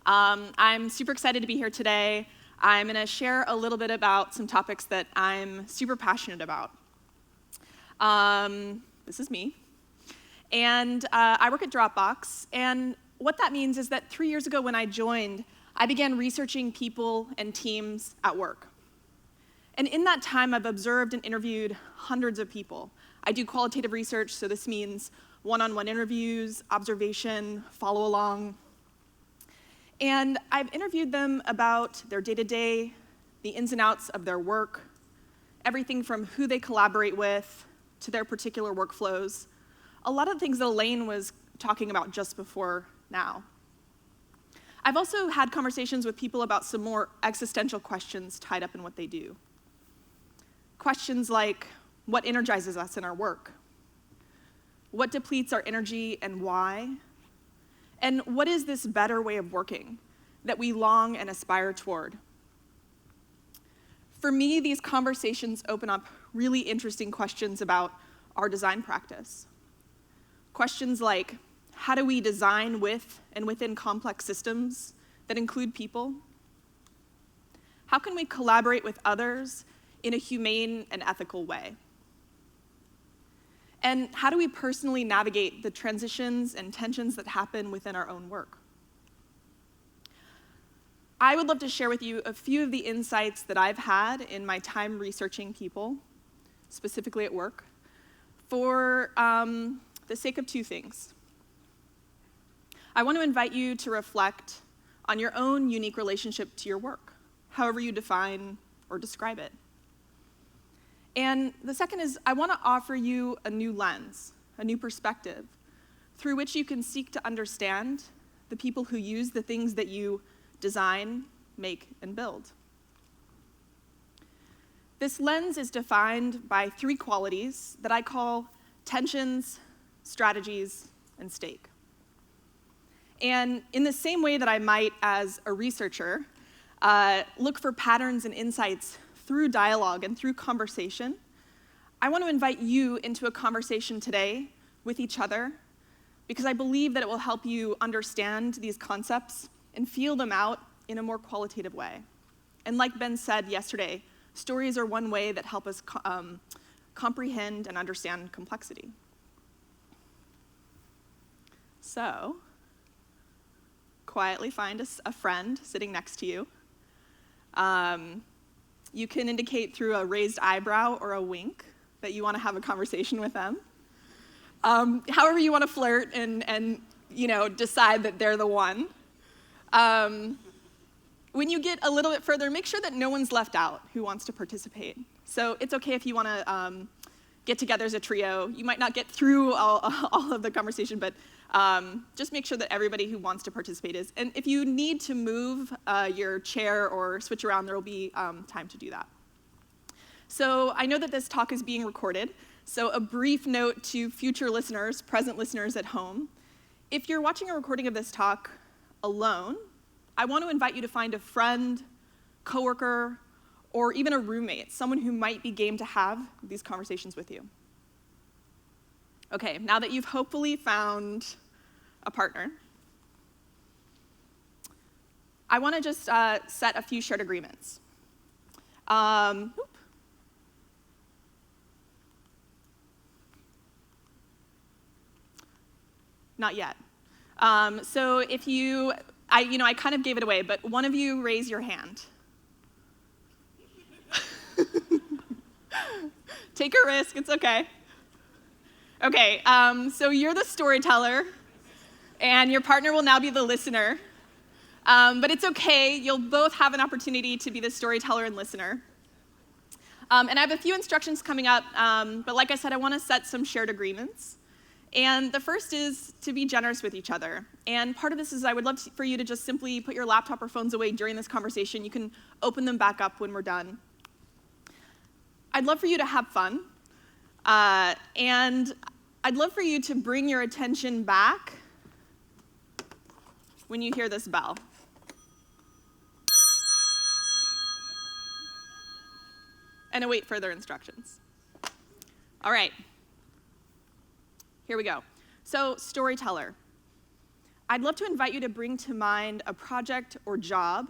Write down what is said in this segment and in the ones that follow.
I'm super excited to be here today. I'm going to share a little bit about some topics that I'm super passionate about. This is me. And I work at Dropbox. And what that means is that 3 years ago when I joined, I began researching people and teams at work. And in that time, I've observed and interviewed hundreds of people. I do qualitative research, so this means one-on-one interviews, observation, follow-along. And I've interviewed them about their day-to-day, the ins and outs of their work, everything from who they collaborate with to their particular workflows. A lot of the things that Elaine was talking about just before now. I've also had conversations with people about some more existential questions tied up in what they do. Questions like, what energizes us in our work? What depletes our energy and why? And what is this better way of working that we long and aspire toward? For me, these conversations open up really interesting questions about our design practice. Questions like, how do we design with and within complex systems that include people? How can we collaborate with others in a humane and ethical way? And how do we personally navigate the transitions and tensions that happen within our own work? I would love to share with you a few of the insights that I've had in my time researching people, specifically at work, for the sake of two things. I want to invite you to reflect on your own unique relationship to your work, however you define or describe it. And the second is, I want to offer you a new lens, a new perspective, through which you can seek to understand the people who use the things that you design, make, and build. This lens is defined by three qualities that I call tensions, strategies, and stake. And in the same way that I might, as a researcher, look for patterns and insights through dialogue and through conversation, I want to invite you into a conversation today with each other, because I believe that it will help you understand these concepts and feel them out in a more qualitative way. And like Ben said yesterday, stories are one way that help us comprehend and understand complexity. So, quietly find a friend sitting next to you. You can indicate through a raised eyebrow or a wink that you want to have a conversation with them. However you want to flirt and decide that they're the one. When you get a little bit further, make sure that no one's left out who wants to participate. So it's okay if you want to get together as a trio. You might not get through all of the conversation, but just make sure that everybody who wants to participate is. And if you need to move your chair or switch around, there will be time to do that. So I know that this talk is being recorded, so a brief note to future listeners, present listeners at home. If you're watching a recording of this talk alone, I want to invite you to find a friend, coworker, or even a roommate, someone who might be game to have these conversations with you. Okay, now that you've hopefully found a partner, I want to just set a few shared agreements. Not yet. So if you, I kind of gave it away, but one of you raise your hand. Take a risk, it's okay. Okay, so you're the storyteller, and your partner will now be the listener. But it's okay, you'll both have an opportunity to be the storyteller and listener. And I have a few instructions coming up, but like I said, I want to set some shared agreements. And the first is to be generous with each other. And part of this is I would love for you to just simply put your laptop or phones away during this conversation. You can open them back up when we're done. I'd love for you to have fun. And I'd love for you to bring your attention back when you hear this bell. And await further instructions. All right, Here we go. So, storyteller. I'd love to invite you to bring to mind a project or job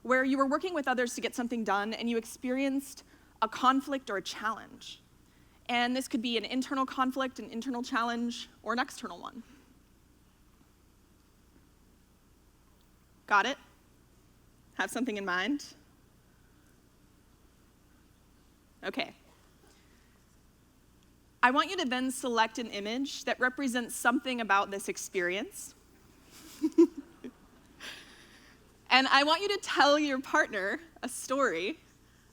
where you were working with others to get something done and you experienced a conflict or a challenge. And this could be an internal conflict, an internal challenge, or an external one. Got it? Have something in mind? Okay. I want you to then select an image that represents something about this experience. And I want you to tell your partner a story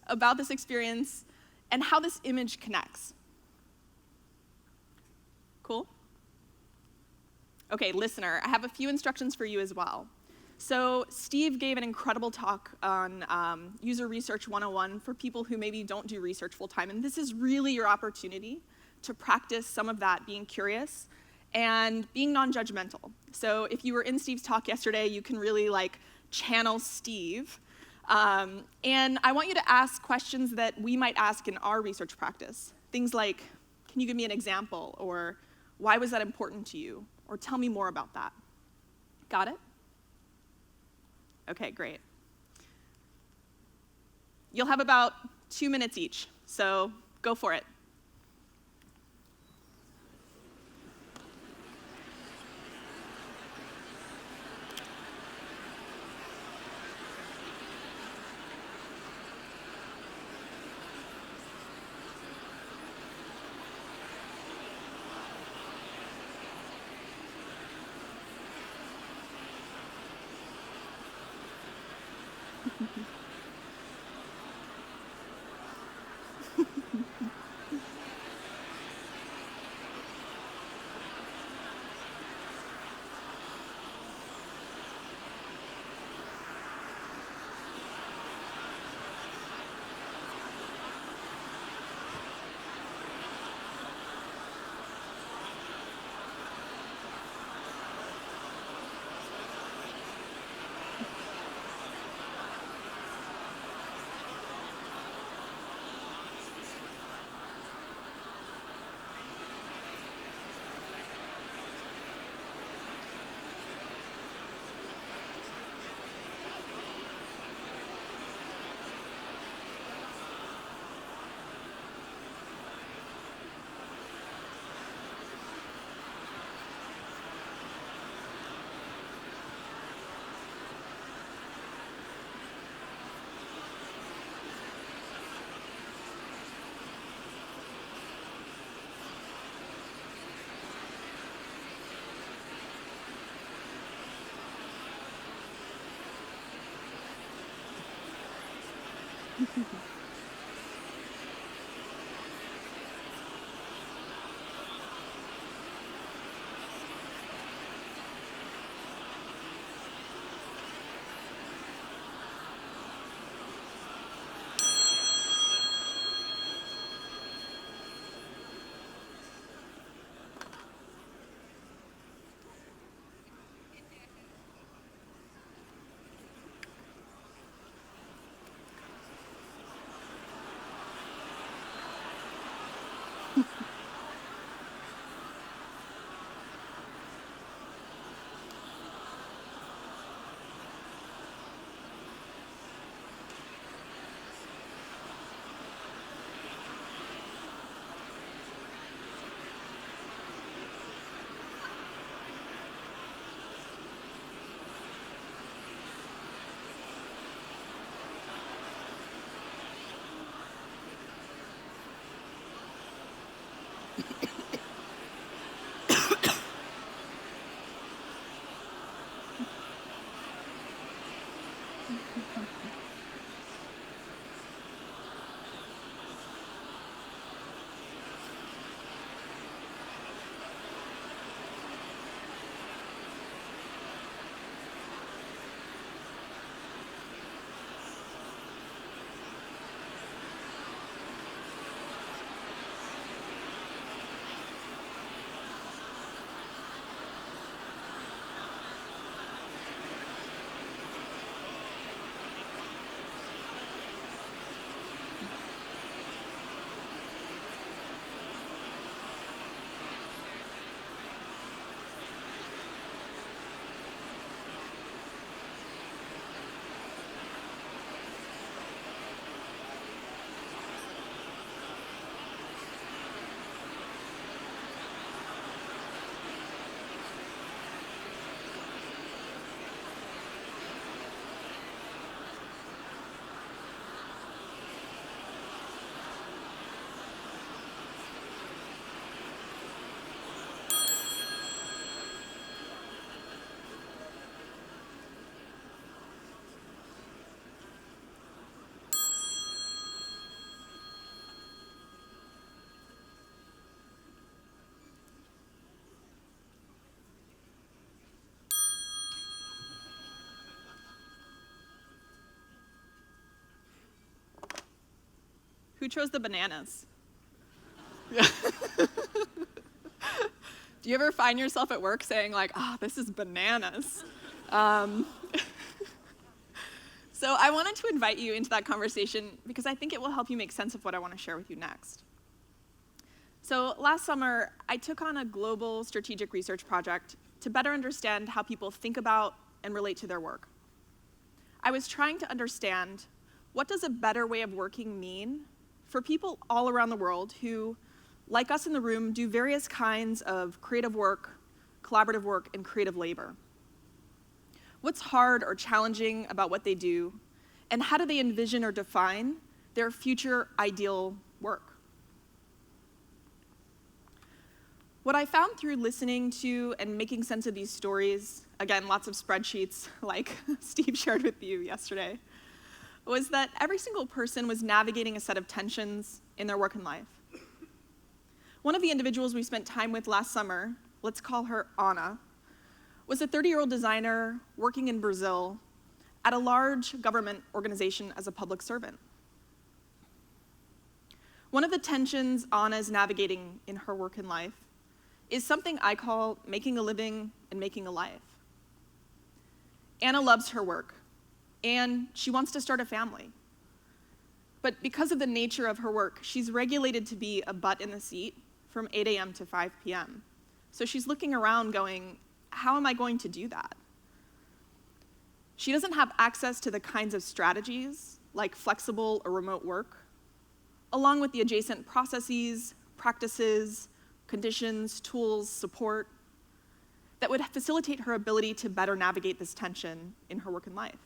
about this experience and how this image connects. Cool? Okay, listener, I have a few instructions for you as well. So Steve gave an incredible talk on User Research 101 for people who maybe don't do research full-time, and this is really your opportunity to practice some of that, being curious and being non-judgmental. So if you were in Steve's talk yesterday, you can really channel Steve. And I want you to ask questions that we might ask in our research practice. Things like, can you give me an example? Or why was that important to you? Or tell me more about that. Got it? Okay, great. You'll have about 2 minutes each, so go for it. Who chose the bananas? Yeah. Do you ever find yourself at work saying like, oh, this is bananas? So I wanted to invite you into that conversation because I think it will help you make sense of what I want to share with you next. So last summer, I took on a global strategic research project to better understand how people think about and relate to their work. I was trying to understand, what does a better way of working mean for people all around the world who, like us in the room, do various kinds of creative work, collaborative work, and creative labor? What's hard or challenging about what they do, and how do they envision or define their future ideal work? What I found through listening to and making sense of these stories, again, lots of spreadsheets like Steve shared with you yesterday, was that every single person was navigating a set of tensions in their work and life. One of the individuals we spent time with last summer, let's call her Anna, was a 30-year-old designer working in Brazil at a large government organization as a public servant. One of the tensions Anna is navigating in her work and life is something I call making a living and making a life. Anna loves her work, and she wants to start a family. But because of the nature of her work, she's regulated to be a butt in the seat from 8 a.m. to 5 p.m. So she's looking around going, how am I going to do that? She doesn't have access to the kinds of strategies, like flexible or remote work, along with the adjacent processes, practices, conditions, tools, support, that would facilitate her ability to better navigate this tension in her work and life.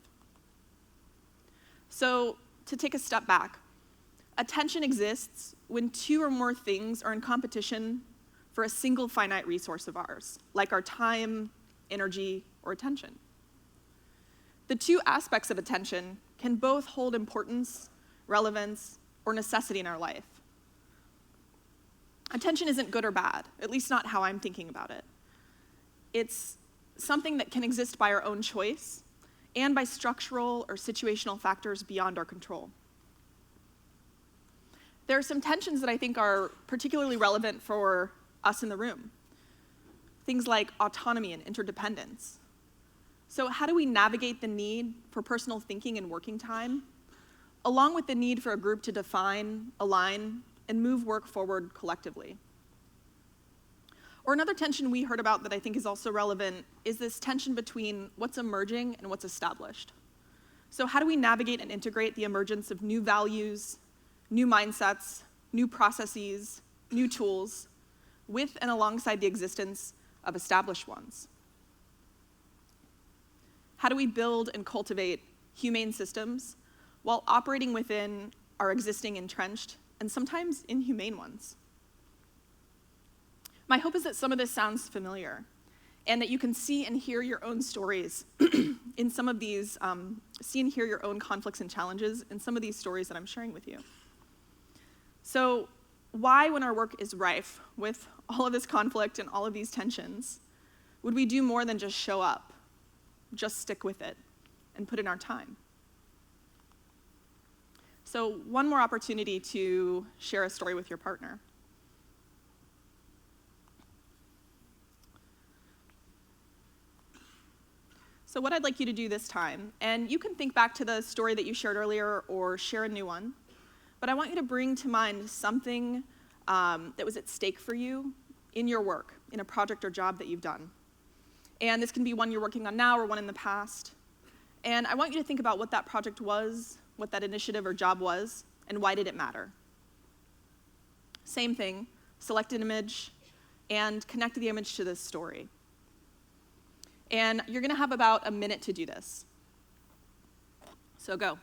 So, to take a step back, a tension exists when two or more things are in competition for a single finite resource of ours, like our time, energy, or attention. The two aspects of attention can both hold importance, relevance, or necessity in our life. Attention isn't good or bad, at least not how I'm thinking about it. It's something that can exist by our own choice and by structural or situational factors beyond our control. There are some tensions that I think are particularly relevant for us in the room. Things like autonomy and interdependence. So how do we navigate the need for personal thinking and working time, along with the need for a group to define, align, and move work forward collectively? Or another tension we heard about that I think is also relevant is this tension between what's emerging and what's established. So how do we navigate and integrate the emergence of new values, new mindsets, new processes, new tools, with and alongside the existence of established ones? How do we build and cultivate humane systems while operating within our existing entrenched and sometimes inhumane ones? My hope is that some of this sounds familiar and that you can see and hear your own stories in some of these, see and hear your own conflicts and challenges in some of these stories that I'm sharing with you. So why, when our work is rife with all of this conflict and all of these tensions, would we do more than just show up, just stick with it, and put in our time? So one more opportunity to share a story with your partner. So what I'd like you to do this time, and you can think back to the story that you shared earlier or share a new one, but I want you to bring to mind something that was at stake for you in your work, in a project or job that you've done. And this can be one you're working on now or one in the past. And I want you to think about what that project was, what that initiative or job was, and why did it matter. Same thing, select an image and connect the image to this story. And you're gonna have about a minute to do this. So go.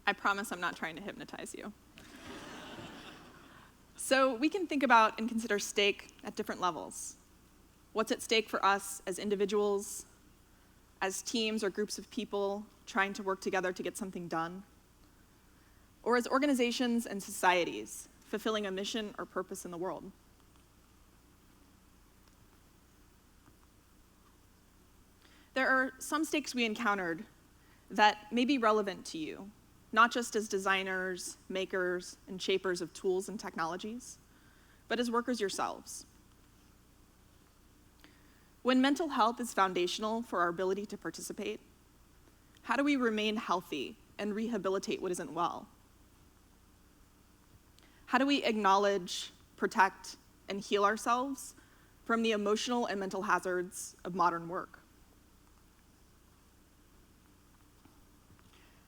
I promise I'm not trying to hypnotize you. So we can think about and consider stake at different levels. What's at stake for us as individuals, as teams or groups of people trying to work together to get something done, or as organizations and societies fulfilling a mission or purpose in the world. There are some stakes we encountered that may be relevant to you, not just as designers, makers, and shapers of tools and technologies, but as workers yourselves. When mental health is foundational for our ability to participate, how do we remain healthy and rehabilitate what isn't well? How do we acknowledge, protect, and heal ourselves from the emotional and mental hazards of modern work?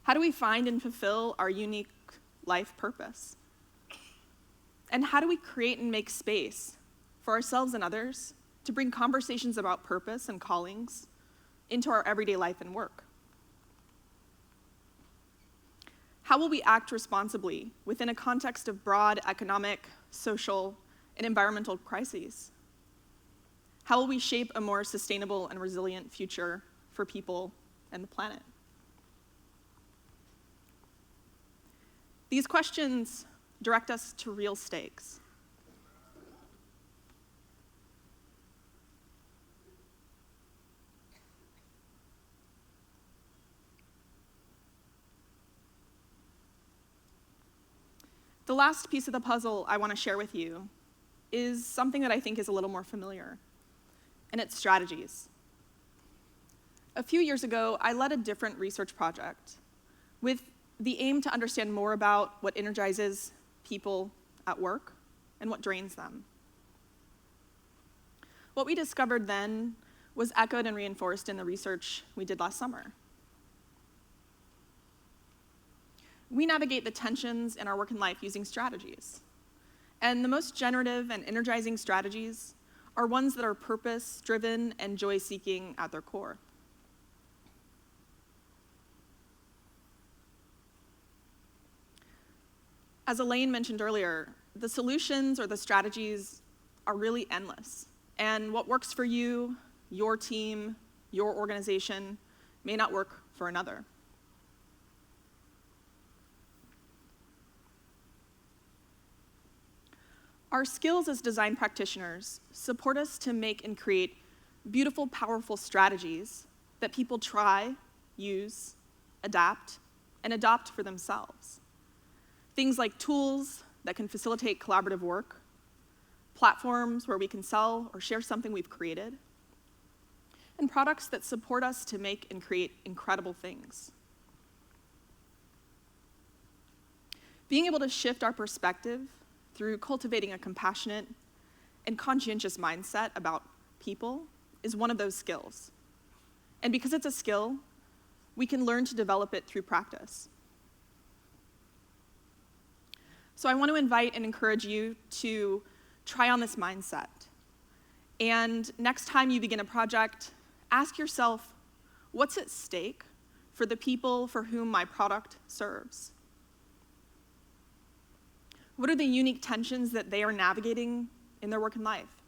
How do we find and fulfill our unique life purpose? And how do we create and make space for ourselves and others to bring conversations about purpose and callings into our everyday life and work? How will we act responsibly within a context of broad economic, social, and environmental crises? How will we shape a more sustainable and resilient future for people and the planet? These questions direct us to real stakes. The last piece of the puzzle I want to share with you is something that I think is a little more familiar, and it's strategies. A few years ago, I led a different research project with the aim to understand more about what energizes people at work and what drains them. What we discovered then was echoed and reinforced in the research we did last summer. We navigate the tensions in our work and life using strategies. And the most generative and energizing strategies are ones that are purpose-driven and joy-seeking at their core. As Elaine mentioned earlier, the solutions or the strategies are really endless. And what works for you, your team, your organization, may not work for another. Our skills as design practitioners support us to make and create beautiful, powerful strategies that people try, use, adapt, and adopt for themselves. Things like tools that can facilitate collaborative work, platforms where we can sell or share something we've created, and products that support us to make and create incredible things. Being able to shift our perspective through cultivating a compassionate and conscientious mindset about people is one of those skills. And because it's a skill, we can learn to develop it through practice. So I want to invite and encourage you to try on this mindset. And next time you begin a project, ask yourself, what's at stake for the people for whom my product serves? What are the unique tensions that they are navigating in their work and life?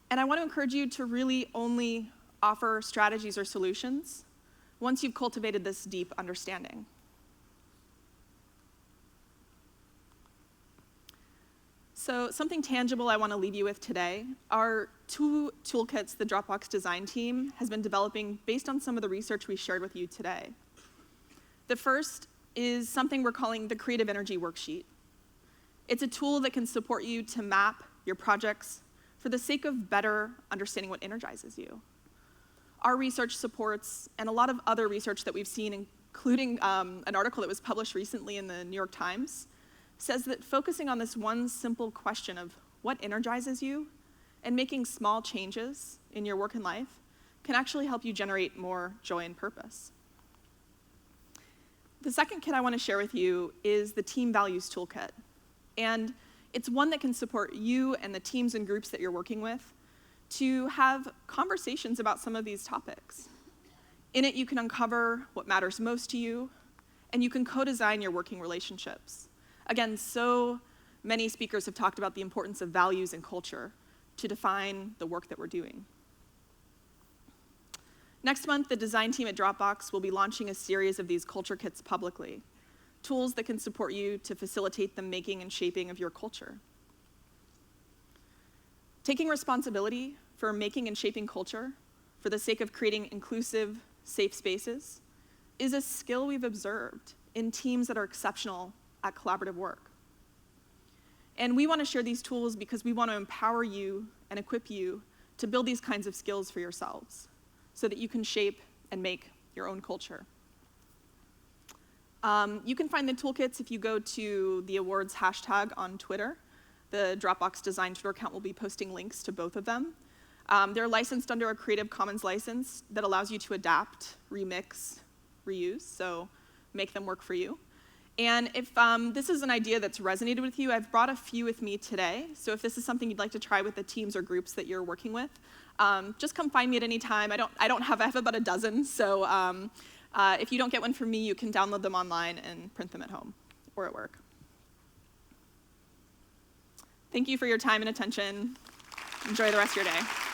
And I want to encourage you to really only offer strategies or solutions once you've cultivated this deep understanding. So something tangible I want to leave you with today are 2 toolkits the Dropbox design team has been developing based on some of the research we shared with you today. The first is something we're calling the Creative Energy Worksheet. It's a tool that can support you to map your projects for the sake of better understanding what energizes you. Our research supports, and a lot of other research that we've seen, including an article that was published recently in the New York Times, says that focusing on this one simple question of what energizes you and making small changes in your work and life can actually help you generate more joy and purpose. The second kit I want to share with you is the Team Values Toolkit. And it's one that can support you and the teams and groups that you're working with to have conversations about some of these topics. In it, you can uncover what matters most to you, and you can co-design your working relationships. Again, so many speakers have talked about the importance of values and culture to define the work that we're doing. Next month, the design team at Dropbox will be launching a series of these culture kits publicly, tools that can support you to facilitate the making and shaping of your culture. Taking responsibility for making and shaping culture for the sake of creating inclusive, safe spaces is a skill we've observed in teams that are exceptional at collaborative work. And we want to share these tools because we want to empower you and equip you to build these kinds of skills for yourselves so that you can shape and make your own culture. You can find the toolkits if you go to the awwwards hashtag on Twitter. The Dropbox Design Twitter account will be posting links to both of them. They're licensed under a Creative Commons license that allows you to adapt, remix, reuse, so make them work for you. And if this is an idea that's resonated with you, I've brought a few with me today. So if this is something you'd like to try with the teams or groups that you're working with, just come find me at any time. I have about a dozen, so if you don't get one from me, you can download them online and print them at home or at work. Thank you for your time and attention. Enjoy the rest of your day.